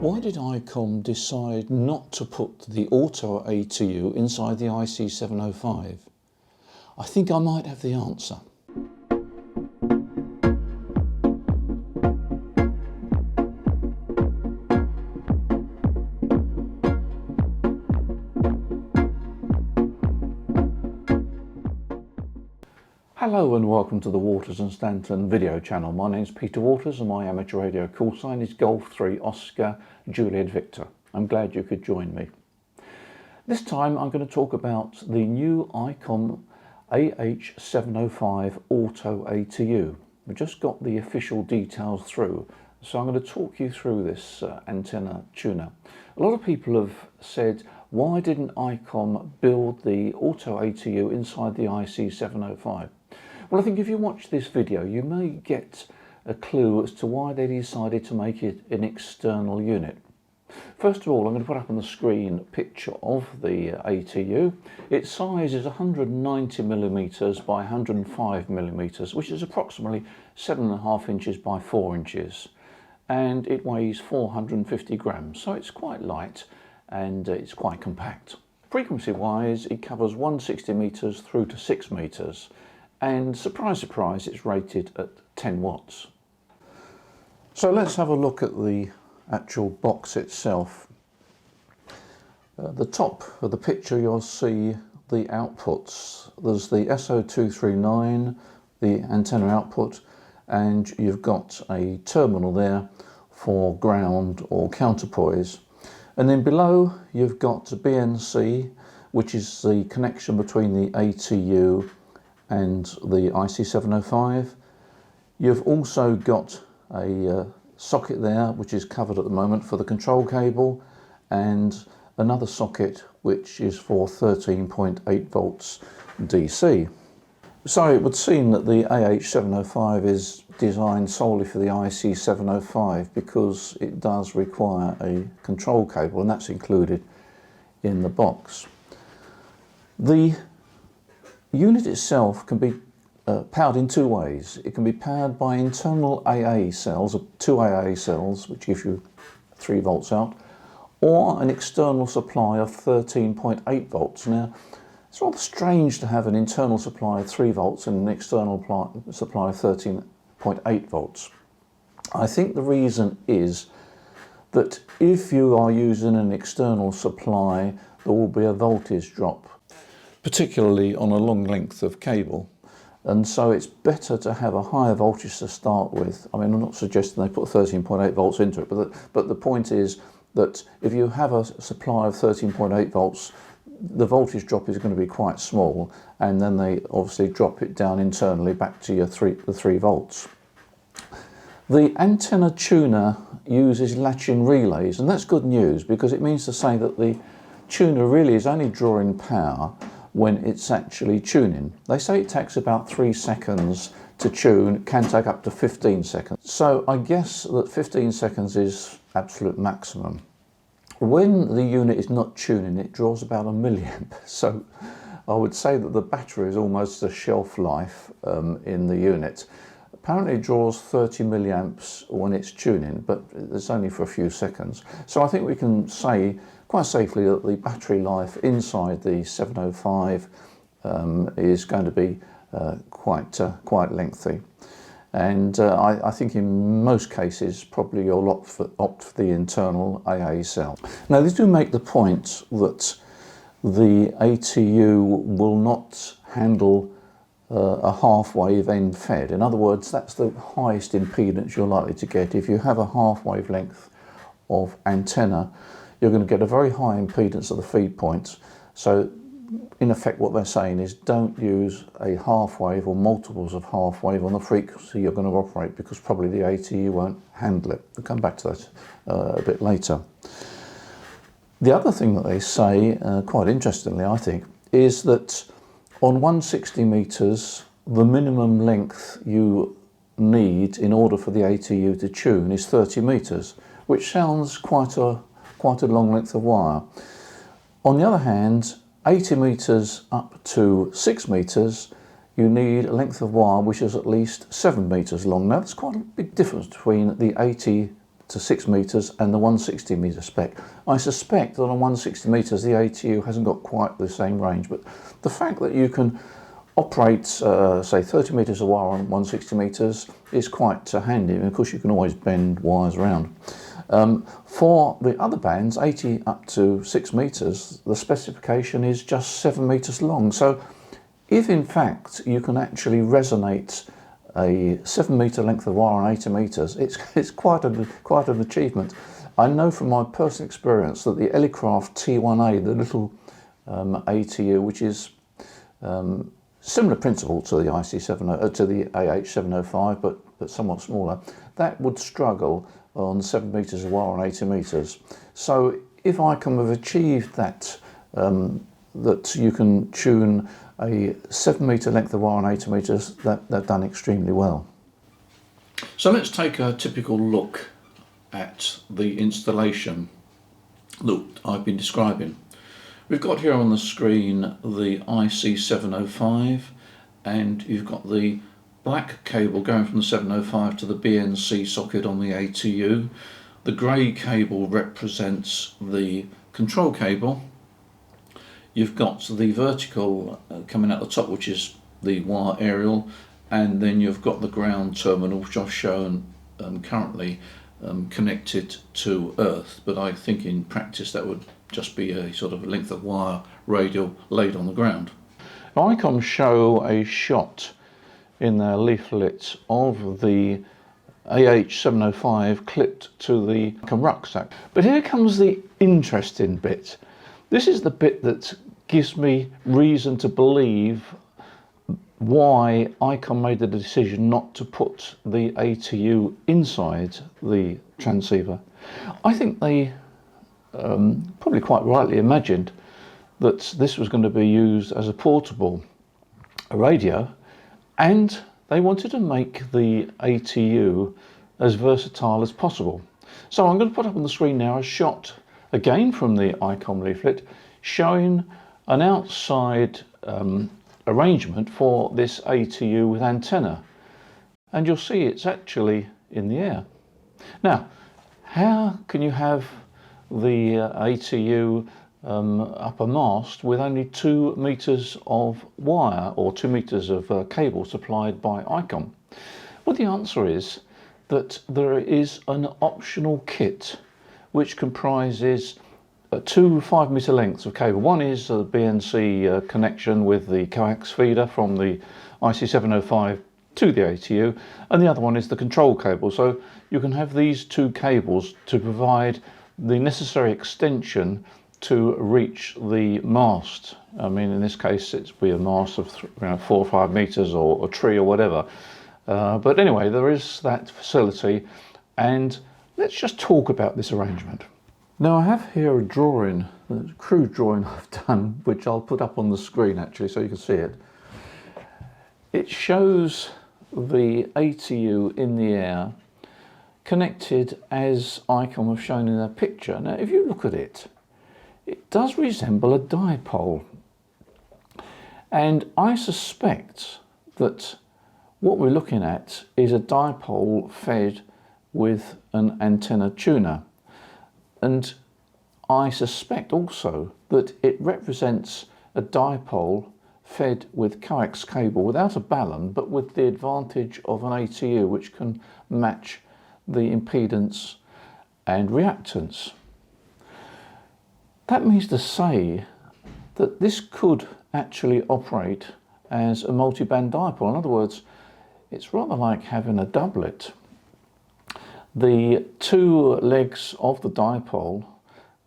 Why did Icom decide not to put the auto ATU inside the IC-705? I think I might have the answer. Hello and welcome to the Waters and Stanton video channel. My name is Peter Waters and my amateur radio call sign is Golf 3 Oscar Juliet Victor. I'm glad you could join me. This time I'm going to talk about the new Icom AH705 Auto ATU. We've just got the official details through, so I'm going to talk you through this antenna tuner. A lot of people have said, why didn't Icom build the Auto ATU inside the IC-705? Well, I think if you watch this video, you may get a clue as to why they decided to make it an external unit. First of all, I'm going to put up on the screen a picture of the ATU. Its size is 190mm by 105mm, which is approximately 7.5 inches by 4 inches. And it weighs 450 grams, so it's quite light and it's quite compact. Frequency-wise, it covers 160 meters through to 6 meters. And surprise, surprise, it's rated at 10 watts. So let's have a look at the actual box itself. At the top of the picture you'll see the outputs. There's the SO239, the antenna output, and you've got a terminal there for ground or counterpoise. And then below you've got BNC, which is the connection between the ATU and the IC-705. You've also got a socket there which is covered at the moment for the control cable, and another socket which is for 13.8 volts DC. So it would seem that the AH705 is designed solely for the IC-705 because it does require a control cable, and that's included in the box. The unit itself can be powered in two ways. It can be powered by internal AA cells, two AA cells, which gives you 3 volts out, or an external supply of 13.8 volts. Now, it's rather strange to have an internal supply of 3 volts and an external supply of 13.8 volts. I think the reason is that if you are using an external supply, there will be a voltage drop, particularly on a long length of cable, and so it's better to have a higher voltage to start with. I mean, I'm not suggesting they put 13.8 volts into it, but the point is that if you have a supply of 13.8 volts, the voltage drop is going to be quite small, and then they obviously drop it down internally back to the 3 volts. The antenna tuner uses latch-in relays, and that's good news because it means to say that the tuner really is only drawing power when it's actually tuning. They say it takes about 3 seconds to tune, can take up to 15 seconds. So I guess that 15 seconds is absolute maximum. When the unit is not tuning, it draws about 1 milliamp. So I would say that the battery is almost a shelf life in the unit. Apparently it draws 30 milliamps when it's tuning, but it's only for a few seconds. So I think we can say quite safely that the battery life inside the 705 is going to be quite lengthy. And I think in most cases probably you'll opt for the internal AA cell. Now they do make the point that the ATU will not handle a half wave end fed. In other words, that's the highest impedance you're likely to get. If you have a half wave length of antenna, you're going to get a very high impedance at the feed points. So in effect what they're saying is don't use a half wave or multiples of half wave on the frequency you're going to operate, because probably the ATU won't handle it. We'll come back to that a bit later. The other thing that they say, quite interestingly I think, is that on 160 meters the minimum length you need in order for the ATU to tune is 30 meters, which sounds quite a long length of wire. On the other hand, 80 meters up to 6 meters, you need a length of wire which is at least 7 meters long. Now that's quite a big difference between the 80 to 6 metres and the 160 metre spec. I suspect that on 160 metres the ATU hasn't got quite the same range, but the fact that you can operate say 30 metres of wire on 160 metres is quite handy, and of course you can always bend wires around. For the other bands, 80 up to 6 metres, the specification is just 7 metres long. So if in fact you can actually resonate a 7 metre length of wire on 80 metres, it's quite an achievement. I know from my personal experience that the Elecraft T1A, the little ATU, which is similar principle to the IC-705, to the AH-705, but somewhat smaller, that would struggle on 7 metres of wire on 80 metres. So if Icom have achieved that, that you can tune a 7 metre length of wire on 80 metres, they've done extremely well. So let's take a typical look at the installation that I've been describing. We've got here on the screen the IC-705, and you've got the black cable going from the 705 to the BNC socket on the ATU. The grey cable represents the control cable. You've got the vertical coming out the top, which is the wire aerial, and then you've got the ground terminal, which I've shown currently connected to earth, but I think in practice that would just be a sort of length of wire radial laid on the ground. Icom show a shot in their leaflet of the AH-705 clipped to the rucksack. But here comes the interesting bit. This is the bit that gives me reason to believe why Icom made the decision not to put the ATU inside the transceiver. I think they probably quite rightly imagined that this was going to be used as a portable radio, and they wanted to make the ATU as versatile as possible. So I'm going to put up on the screen now a shot again from the Icom leaflet showing an outside arrangement for this ATU with antenna, and you'll see it's actually in the air. Now, how can you have the ATU up a mast with only 2 metres of wire or 2 metres of cable supplied by Icom? Well, the answer is that there is an optional kit which comprises 2 5-metre lengths of cable. One is the BNC connection with the coax feeder from the IC-705 to the ATU, and the other one is the control cable. So you can have these 2 cables to provide the necessary extension to reach the mast. I mean, in this case it's be a mast of 4 or 5 metres or a tree or whatever. But anyway, there is that facility, and let's just talk about this arrangement. Now I have here a drawing, a crude drawing I've done, which I'll put up on the screen actually so you can see it. It shows the ATU in the air connected as Icom have shown in their picture. Now if you look at it, it does resemble a dipole, and I suspect that what we're looking at is a dipole fed with an antenna tuner. And I suspect also that it represents a dipole fed with coax cable without a balun, but with the advantage of an ATU which can match the impedance and reactance. That means to say that this could actually operate as a multi-band dipole. In other words, it's rather like having a doublet. The 2 legs of the dipole,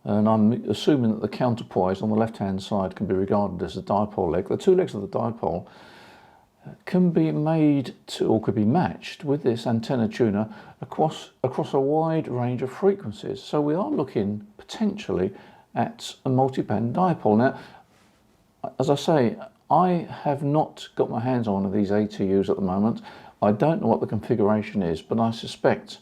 and I'm assuming that the counterpoise on the left hand side can be regarded as a dipole leg. The 2 legs of the dipole can be made to, or could be matched with this antenna tuner across a wide range of frequencies. So we are looking potentially at a multi-band dipole. Now, as I say, I have not got my hands on one of these ATUs at the moment. I don't know what the configuration is, but I suspect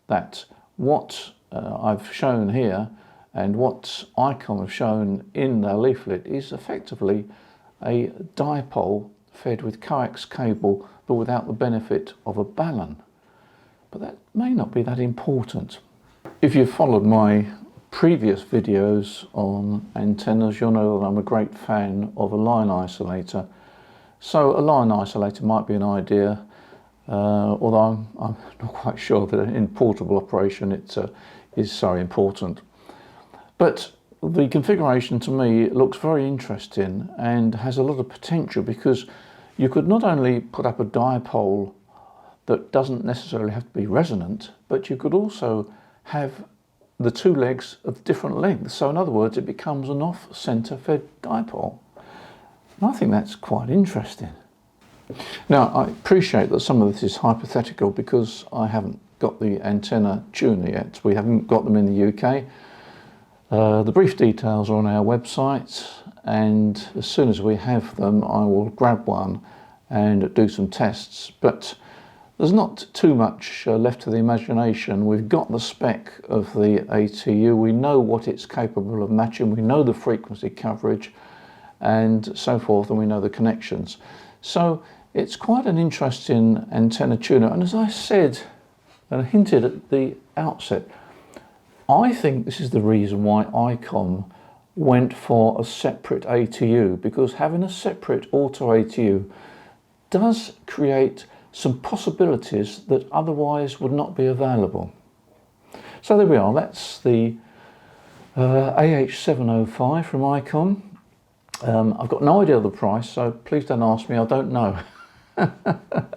that what I've shown here and what Icom have shown in their leaflet is effectively a dipole fed with coax cable but without the benefit of a balun. But that may not be that important. If you've followed my previous videos on antennas, you'll know that I'm a great fan of a line isolator. So a line isolator might be an idea, although I'm not quite sure that in portable operation it is so important. But the configuration to me looks very interesting and has a lot of potential, because you could not only put up a dipole that doesn't necessarily have to be resonant, but you could also have the two legs of different lengths. So in other words, it becomes an off-center fed dipole. And I think that's quite interesting. Now, I appreciate that some of this is hypothetical because I haven't got the antenna tuner yet. We haven't got them in the UK. The brief details are on our website, and as soon as we have them, I will grab one and do some tests. But there's not too much left to the imagination. We've got the spec of the ATU. We know what it's capable of matching. We know the frequency coverage and so forth, and we know the connections. So it's quite an interesting antenna tuner. And as I said and hinted at the outset, I think this is the reason why Icom went for a separate ATU, because having a separate auto ATU does create some possibilities that otherwise would not be available. So there we are. That's the AH-705 from Icom. I've got no idea of the price, so please don't ask me. I don't know.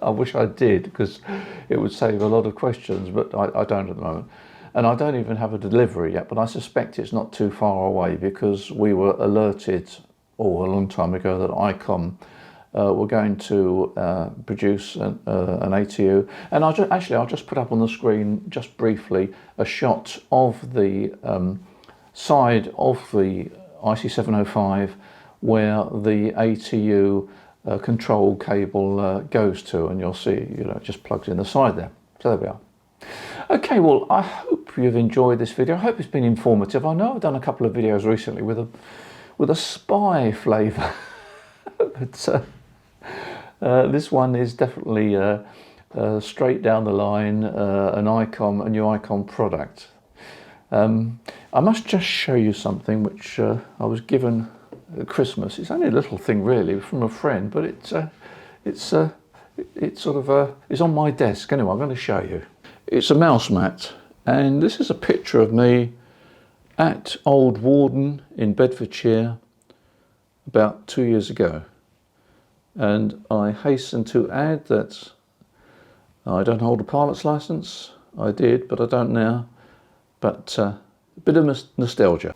I wish I did, because it would save a lot of questions, but I don't at the moment. And I don't even have a delivery yet, but I suspect it's not too far away, because we were alerted a long time ago that Icom were going to produce an ATU. And I'll just put up on the screen, just briefly, a shot of the side of the IC-705 where the ATU control cable goes to, and you'll see, it just plugs in the side there. So there we are. Okay, well, I hope you've enjoyed this video. I hope it's been informative. I know I've done a couple of videos recently with a spy flavour, but this one is definitely straight down the line, a new Icom product. I must just show you something which I was given at Christmas. It's only a little thing really from a friend, but it's on my desk. Anyway, I'm going to show you. It's a mouse mat, and this is a picture of me at Old Warden in Bedfordshire about 2 years ago. And I hasten to add that I don't hold a pilot's license. I did, but I don't now. But a bit of nostalgia.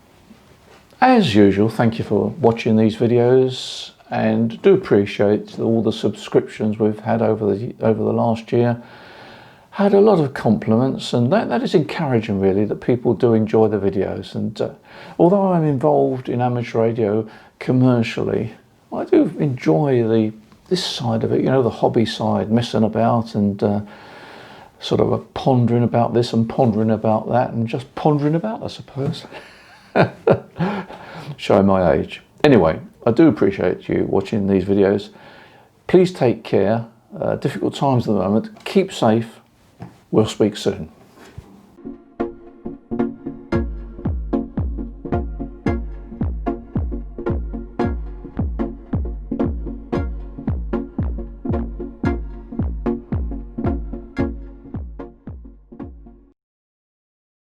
As usual, thank you for watching these videos, and do appreciate all the subscriptions we've had over the last year. Had a lot of compliments, and that is encouraging really, that people do enjoy the videos. And although I'm involved in amateur radio commercially, I do enjoy this side of it, the hobby side, messing about and sort of pondering about this and pondering about that and just pondering about, I suppose. Showing my age. Anyway, I do appreciate you watching these videos. Please take care. Difficult times at the moment. Keep safe. We'll speak soon.